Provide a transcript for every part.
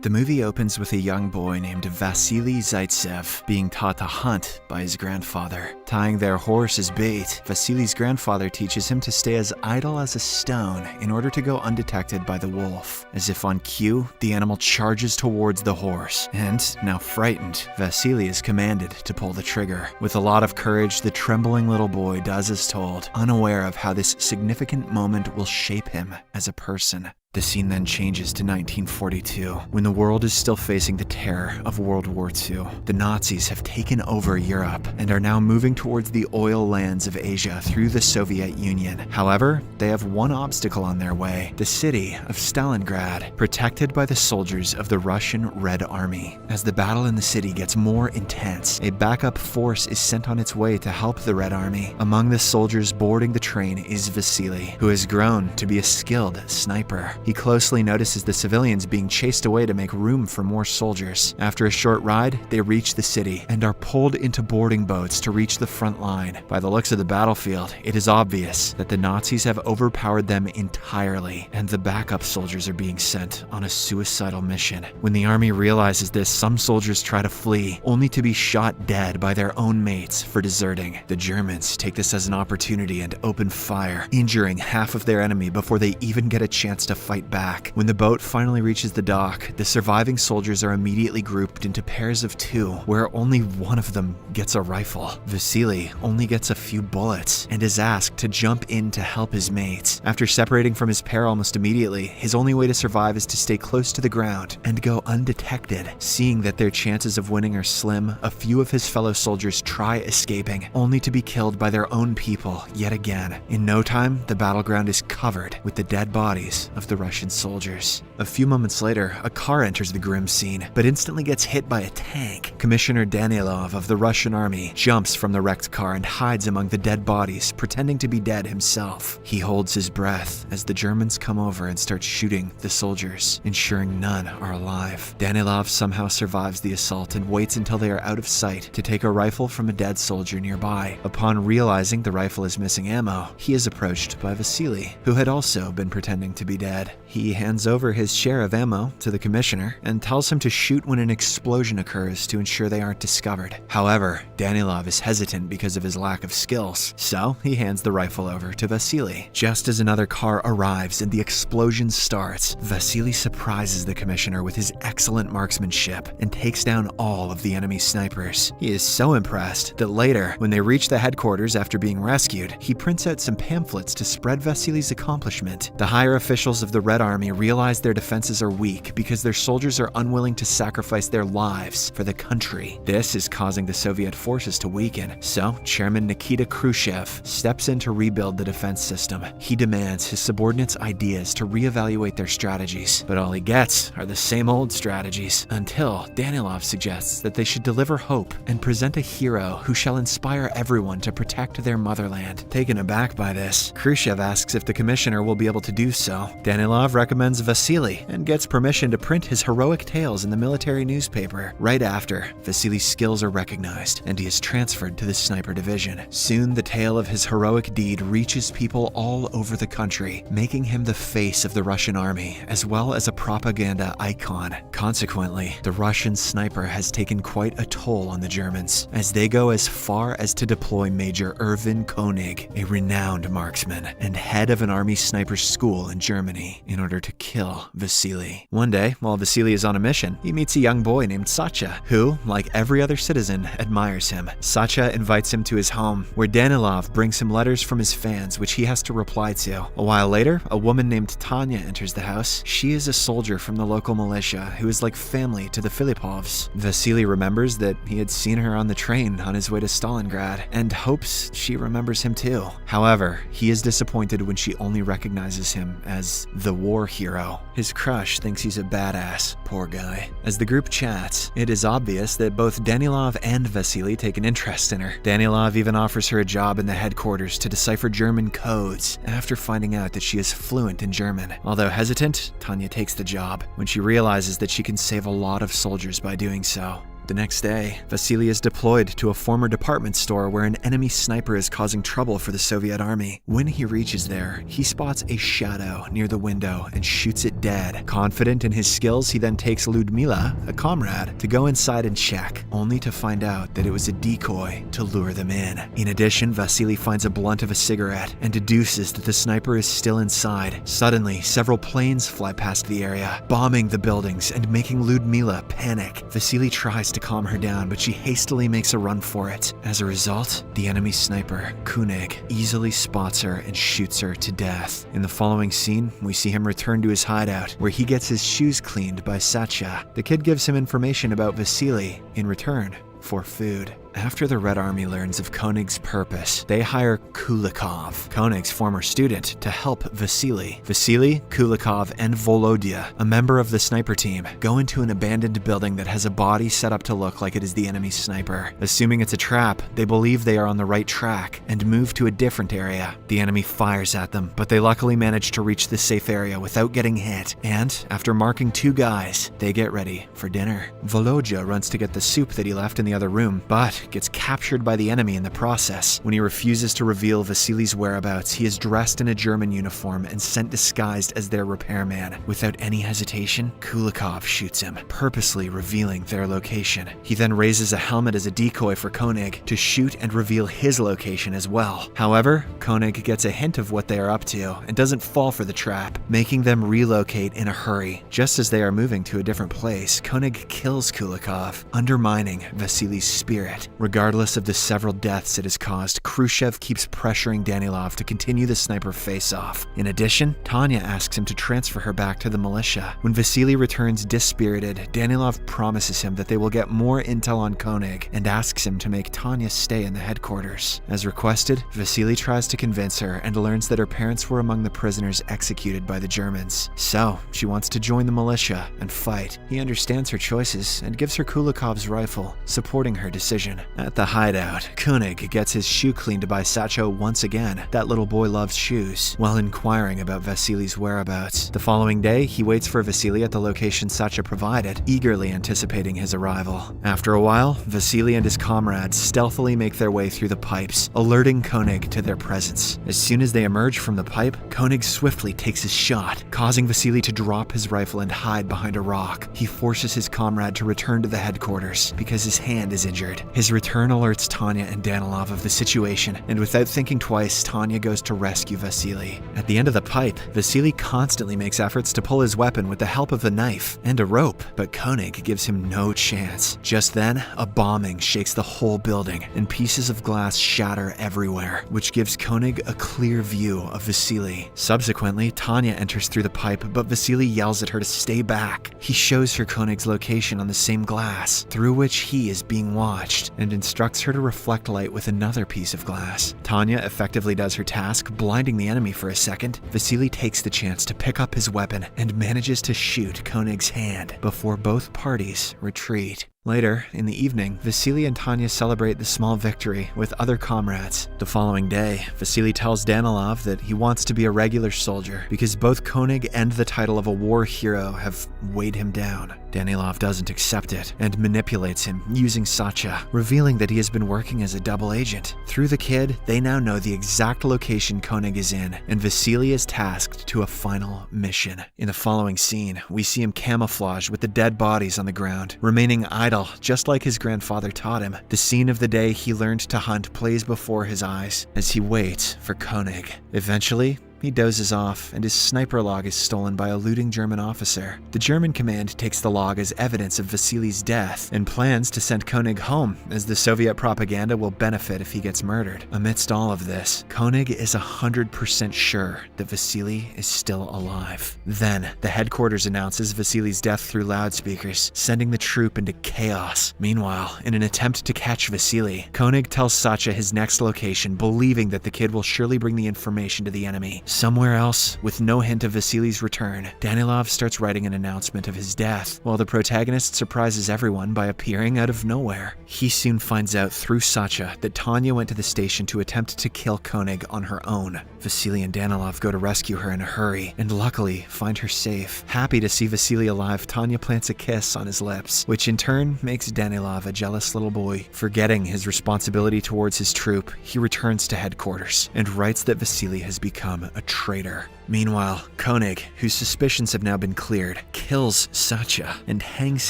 The movie opens with a young boy named Vassili Zaitsev being taught to hunt by his grandfather. Tying their horse as bait, Vassili's grandfather teaches him to stay as idle as a stone in order to go undetected by the wolf. As if on cue, the animal charges towards the horse, and, now frightened, Vassili is commanded to pull the trigger. With a lot of courage, the trembling little boy does as told, unaware of how this significant moment will shape him as a person. The scene then changes to 1942, when the world is still facing the terror of World War II. The Nazis have taken over Europe and are now moving towards the oil lands of Asia through the Soviet Union. However, they have one obstacle on their way: the city of Stalingrad, protected by the soldiers of the Russian Red Army. As the battle in the city gets more intense, a backup force is sent on its way to help the Red Army. Among the soldiers boarding the train is Vassili, who has grown to be a skilled sniper. He closely notices the civilians being chased away to make room for more soldiers. After a short ride, they reach the city and are pulled into boarding boats to reach the front line. By the looks of the battlefield, it is obvious that the Nazis have overpowered them entirely, and the backup soldiers are being sent on a suicidal mission. When the army realizes this, some soldiers try to flee, only to be shot dead by their own mates for deserting. The Germans take this as an opportunity and open fire, injuring half of their enemy before they even get a chance to fight back. When the boat finally reaches the dock, the surviving soldiers are immediately grouped into pairs of two, where only one of them gets a rifle. Vassili only gets a few bullets and is asked to jump in to help his mates. After separating from his pair almost immediately, his only way to survive is to stay close to the ground and go undetected. Seeing that their chances of winning are slim, a few of his fellow soldiers try escaping, only to be killed by their own people yet again. In no time, the battleground is covered with the dead bodies of the Russian soldiers. A few moments later, a car enters the grim scene, but instantly gets hit by a tank. Commissioner Danilov of the Russian army jumps from the wrecked car and hides among the dead bodies, pretending to be dead himself. He holds his breath as the Germans come over and start shooting the soldiers, ensuring none are alive. Danilov somehow survives the assault and waits until they are out of sight to take a rifle from a dead soldier nearby. Upon realizing the rifle is missing ammo, he is approached by Vassili, who had also been pretending to be dead. He hands over his share of ammo to the commissioner and tells him to shoot when an explosion occurs to ensure they aren't discovered. However, Danilov is hesitant because of his lack of skills, so he hands the rifle over to Vassili. Just as another car arrives and the explosion starts, Vassili surprises the commissioner with his excellent marksmanship and takes down all of the enemy snipers. He is so impressed that later, when they reach the headquarters after being rescued, he prints out some pamphlets to spread Vassili's accomplishment. The higher officials of the Red Army realize their defenses are weak because their soldiers are unwilling to sacrifice their lives for the country. This is causing the Soviet forces to weaken, so Chairman Nikita Khrushchev steps in to rebuild the defense system. He demands his subordinates' ideas to reevaluate their strategies, but all he gets are the same old strategies, until Danilov suggests that they should deliver hope and present a hero who shall inspire everyone to protect their motherland. Taken aback by this, Khrushchev asks if the commissioner will be able to do so. Danilov recommends Vassili and gets permission to print his heroic tales in the military newspaper. Right after, Vassili's skills are recognized and he is transferred to the sniper division. Soon, the tale of his heroic deed reaches people all over the country, making him the face of the Russian army as well as a propaganda icon. Consequently, the Russian sniper has taken quite a toll on the Germans, as they go as far as to deploy Major Erwin König, a renowned marksman and head of an army sniper school in Germany, in order to kill Vassili. One day, while Vassili is on a mission, he meets a young boy named Satya, who, like every other citizen, admires him. Satya invites him to his home, where Danilov brings him letters from his fans which he has to reply to. A while later, a woman named Tania enters the house. She is a soldier from the local militia who is like family to the Filipovs. Vassili remembers that he had seen her on the train on his way to Stalingrad, and hopes she remembers him too. However, he is disappointed when she only recognizes him as the war hero. His crush thinks he's a badass, poor guy. As the group chats, it is obvious that both Danilov and Vassili take an interest in her. Danilov even offers her a job in the headquarters to decipher German codes after finding out that she is fluent in German. Although hesitant, Tanya takes the job when she realizes that she can save a lot of soldiers by doing so. The next day, Vassili is deployed to a former department store where an enemy sniper is causing trouble for the Soviet army. When he reaches there, he spots a shadow near the window and shoots it dead. Confident in his skills, he then takes Ludmila, a comrade, to go inside and check, only to find out that it was a decoy to lure them in. In addition, Vassili finds a blunt of a cigarette and deduces that the sniper is still inside. Suddenly, several planes fly past the area, bombing the buildings and making Ludmila panic. Vassili tries to calm her down, but she hastily makes a run for it. As a result, the enemy sniper, König, easily spots her and shoots her to death. In the following scene, we see him return to his hideout, where he gets his shoes cleaned by Satya. The kid gives him information about Vassili in return for food. After the Red Army learns of König's purpose, they hire Kulikov, König's former student, to help Vassili. Vassili, Kulikov, and Volodya, a member of the sniper team, go into an abandoned building that has a body set up to look like it is the enemy sniper. Assuming it's a trap, they believe they are on the right track and move to a different area. The enemy fires at them, but they luckily manage to reach the safe area without getting hit. And after marking 2 guys, they get ready for dinner. Volodya runs to get the soup that he left in the other room, but gets captured by the enemy in the process. When he refuses to reveal Vassili's whereabouts, he is dressed in a German uniform and sent disguised as their repairman. Without any hesitation, Kulikov shoots him, purposely revealing their location. He then raises a helmet as a decoy for König to shoot and reveal his location as well. However, König gets a hint of what they are up to and doesn't fall for the trap, making them relocate in a hurry. Just as they are moving to a different place, König kills Kulikov, undermining Vassili's spirit. Regardless of the several deaths it has caused, Khrushchev keeps pressuring Danilov to continue the sniper face-off. In addition, Tanya asks him to transfer her back to the militia. When Vassili returns dispirited, Danilov promises him that they will get more intel on König and asks him to make Tanya stay in the headquarters. As requested, Vassili tries to convince her and learns that her parents were among the prisoners executed by the Germans. So, she wants to join the militia and fight. He understands her choices and gives her Kulikov's rifle, supporting her decision. At the hideout, König gets his shoe cleaned by Satcho once again. That little boy loves shoes, while inquiring about Vassili's whereabouts. The following day, he waits for Vassili at the location Satcha provided, eagerly anticipating his arrival. After a while, Vassili and his comrades stealthily make their way through the pipes, alerting König to their presence. As soon as they emerge from the pipe, König swiftly takes his shot, causing Vassili to drop his rifle and hide behind a rock. He forces his comrade to return to the headquarters because his hand is injured. His return alerts Tanya and Danilov of the situation, and without thinking twice, Tanya goes to rescue Vassili. At the end of the pipe, Vassili constantly makes efforts to pull his weapon with the help of a knife and a rope, but König gives him no chance. Just then, a bombing shakes the whole building, and pieces of glass shatter everywhere, which gives König a clear view of Vassili. Subsequently, Tanya enters through the pipe, but Vassili yells at her to stay back. He shows her König's location on the same glass, through which he is being watched, and instructs her to reflect light with another piece of glass. Tanya effectively does her task, blinding the enemy for a second. Vassili takes the chance to pick up his weapon and manages to shoot König's hand before both parties retreat. Later, in the evening, Vassili and Tanya celebrate the small victory with other comrades. The following day, Vassili tells Danilov that he wants to be a regular soldier because both König and the title of a war hero have weighed him down. Danilov doesn't accept it and manipulates him using Satya, revealing that he has been working as a double agent. Through the kid, they now know the exact location König is in, and Vassili is tasked to a final mission. In the following scene, we see him camouflaged with the dead bodies on the ground, remaining idle just like his grandfather taught him. The scene of the day he learned to hunt plays before his eyes as he waits for König. Eventually, he dozes off, and his sniper log is stolen by a looting German officer. The German command takes the log as evidence of Vassili's death and plans to send König home, as the Soviet propaganda will benefit if he gets murdered. Amidst all of this, König is 100% sure that Vassili is still alive. Then, the headquarters announces Vassili's death through loudspeakers, sending the troop into chaos. Meanwhile, in an attempt to catch Vassili, König tells Satya his next location, believing that the kid will surely bring the information to the enemy. Somewhere else, with no hint of Vassili's return, Danilov starts writing an announcement of his death, while the protagonist surprises everyone by appearing out of nowhere. He soon finds out through Satya that Tanya went to the station to attempt to kill König on her own. Vassili and Danilov go to rescue her in a hurry, and luckily find her safe. Happy to see Vassili alive, Tanya plants a kiss on his lips, which in turn makes Danilov a jealous little boy. Forgetting his responsibility towards his troop, he returns to headquarters and writes that Vassili has become a traitor. Meanwhile, König, whose suspicions have now been cleared, kills Satya and hangs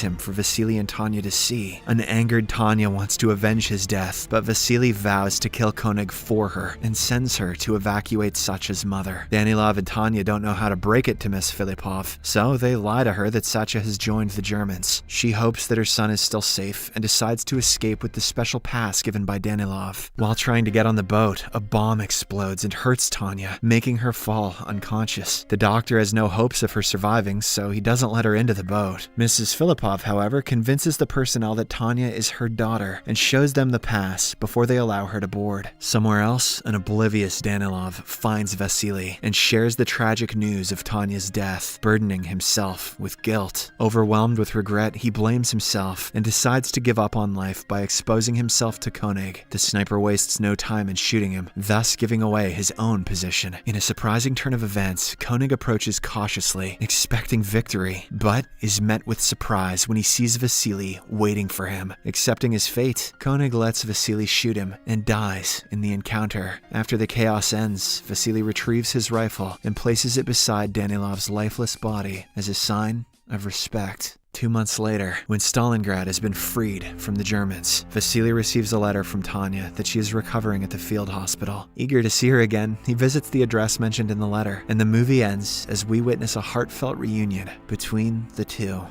him for Vassili and Tanya to see. An angered Tanya wants to avenge his death, but Vassili vows to kill König for her and sends her to evacuate Satya's mother. Danilov and Tanya don't know how to break it to Miss Filipov, so they lie to her that Satya has joined the Germans. She hopes that her son is still safe and decides to escape with the special pass given by Danilov. While trying to get on the boat, a bomb explodes and hurts Tanya, making her fall unconscious. The doctor has no hopes of her surviving, so he doesn't let her into the boat. Mrs. Filipov, however, convinces the personnel that Tanya is her daughter and shows them the pass before they allow her to board. Somewhere else, an oblivious Danilov finds Vassili and shares the tragic news of Tanya's death, burdening himself with guilt. Overwhelmed with regret, he blames himself and decides to give up on life by exposing himself to König. The sniper wastes no time in shooting him, thus giving away his own position. In a surprising turn of events, König approaches cautiously, expecting victory, but is met with surprise when he sees Vassili waiting for him. Accepting his fate, König lets Vassili shoot him and dies in the encounter. After the chaos ends, Vassili retrieves his rifle and places it beside Danilov's lifeless body as a sign of respect. 2 months later, when Stalingrad has been freed from the Germans, Vassili receives a letter from Tanya that she is recovering at the field hospital. Eager to see her again, he visits the address mentioned in the letter, and the movie ends as we witness a heartfelt reunion between the two.